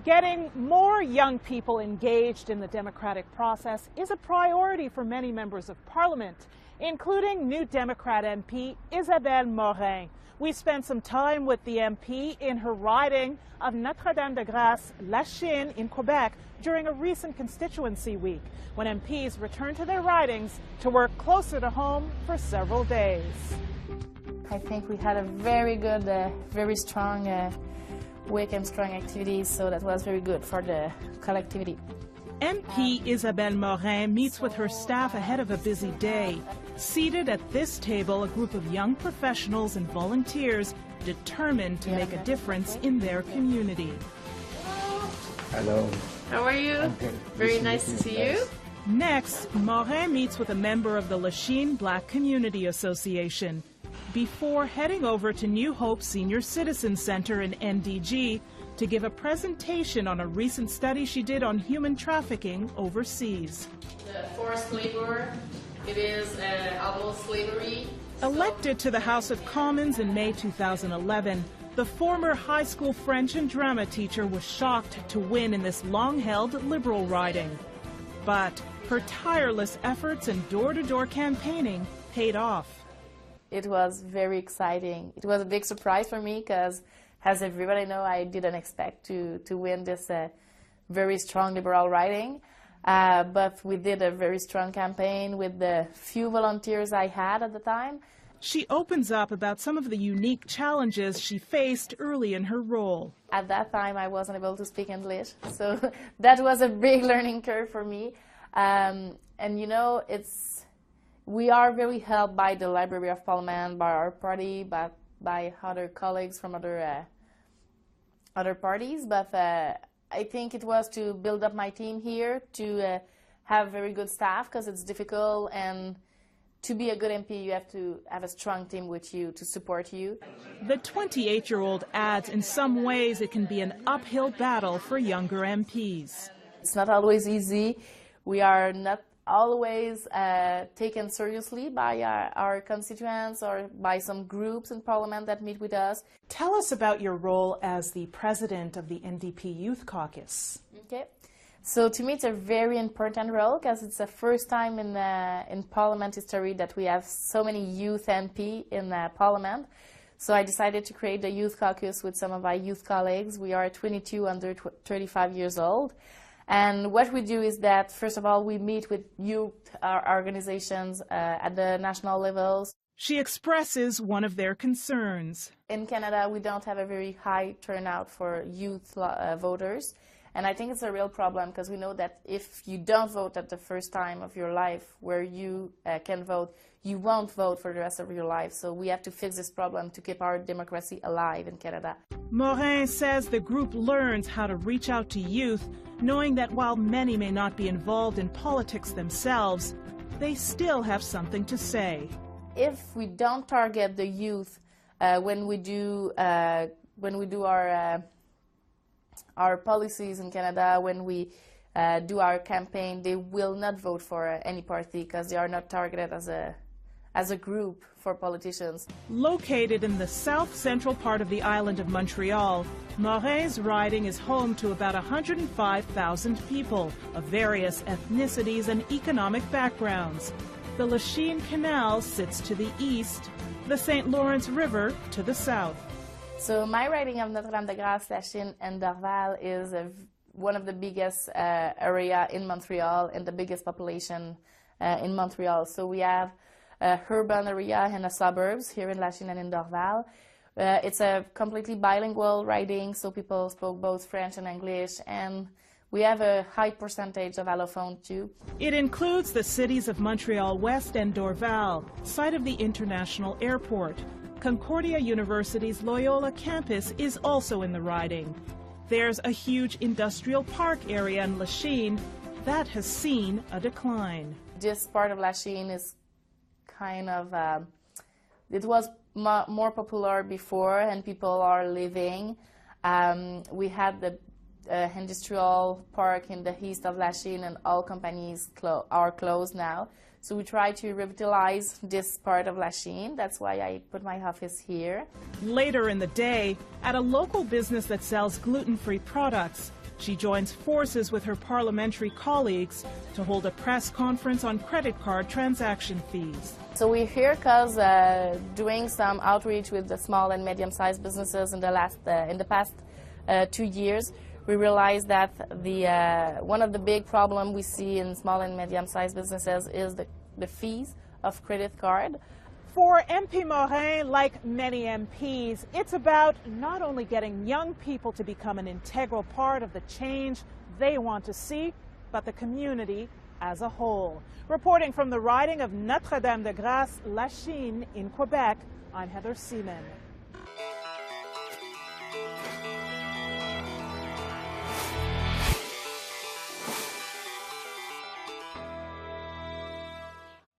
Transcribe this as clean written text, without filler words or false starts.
Getting more young people engaged in the democratic process is a priority for many members of parliament, including New Democrat MP Isabelle Morin. We spent some time with the MP in her riding of Notre-Dame-de-Grâce Lachine in Quebec during a recent constituency week, when MPs returned to their ridings to work closer to home for several days. I think we had a very good, very strong week and strong activities, so that was very good for the collectivity. MP Isabelle Morin meets with her staff ahead of a busy day. Seated at this table, a group of young professionals and volunteers determined to make a difference in their community. Hello. How are you? Very nice to see you. Next, Morin meets with a member of the Lachine Black Community Association before heading over to New Hope Senior Citizen Center in NDG to give a presentation on a recent study she did on human trafficking overseas. The forced labor, it is almost slavery. Elected to the House of Commons in May 2011, the former high school French and drama teacher was shocked to win in this long-held Liberal riding. But her tireless efforts and door-to-door campaigning paid off. It was very exciting. It was a big surprise for me because, as everybody knows, I didn't expect to win this very strong Liberal riding. But we did a very strong campaign with the few volunteers I had at the time. She opens up about some of the unique challenges she faced early in her role. At that time, I wasn't able to speak English, so that was a big learning curve for me. And you know, we are very helped by the Library of Parliament, by our party, by other colleagues from other parties. But I think it was to build up my team here, to have very good staff, because it's difficult, and to be a good MP, you have to have a strong team with you to support you. The 28-year-old adds in some ways it can be an uphill battle for younger MPs. It's not always easy. We are not always taken seriously by our constituents or by some groups in Parliament that meet with us. Tell us about your role as the president of the NDP Youth Caucus. Okay. So to me, it's a very important role because it's the first time in Parliament history that we have so many youth MP in Parliament. So I decided to create the Youth Caucus with some of my youth colleagues. We are 22 under 35 years old. And what we do is that, first of all, we meet with youth organizations at the national levels. She expresses one of their concerns. In Canada, we don't have a very high turnout for youth voters. And I think it's a real problem because we know that if you don't vote at the first time of your life where you can vote, you won't vote for the rest of your life. So we have to fix this problem to keep our democracy alive in Canada. Morin says the group learns how to reach out to youth, knowing that while many may not be involved in politics themselves, they still have something to say. If we don't target the youth when we do our policies in Canada, when we do our campaign, they will not vote for any party because they are not targeted as a group for politicians. Located in the south-central part of the island of Montreal, Morin's riding is home to about 105,000 people of various ethnicities and economic backgrounds. The Lachine Canal sits to the east, the St. Lawrence River to the south. So my riding of Notre-Dame-de-Grâce Lachine and Dorval is one of the biggest area in Montreal and the biggest population in Montreal. So we have urban area and the suburbs here in Lachine and in Dorval. It's a completely bilingual riding, so people spoke both French and English, and we have a high percentage of allophone too. It includes the cities of Montreal West and Dorval, site of the international airport. Concordia University's Loyola campus is also in the riding. There's a huge industrial park area in Lachine that has seen a decline. This part of Lachine is kind of, it was more popular before and people are living. We had the industrial park in the east of Lachine and all companies are closed now. So we try to revitalize this part of Lachine. That's why I put my office here. Later in the day, at a local business that sells gluten-free products, She joins forces with her parliamentary colleagues to hold a press conference on credit card transaction fees. So we're here because doing some outreach with the small and medium-sized businesses in the past 2 years, we realized that one of the big problems we see in small and medium-sized businesses is the fees of credit card. For MP Morin, like many MPs, it's about not only getting young people to become an integral part of the change they want to see, but the community as a whole. Reporting from the riding of Notre-Dame-de-Grâce Lachine in Quebec, I'm Seaman.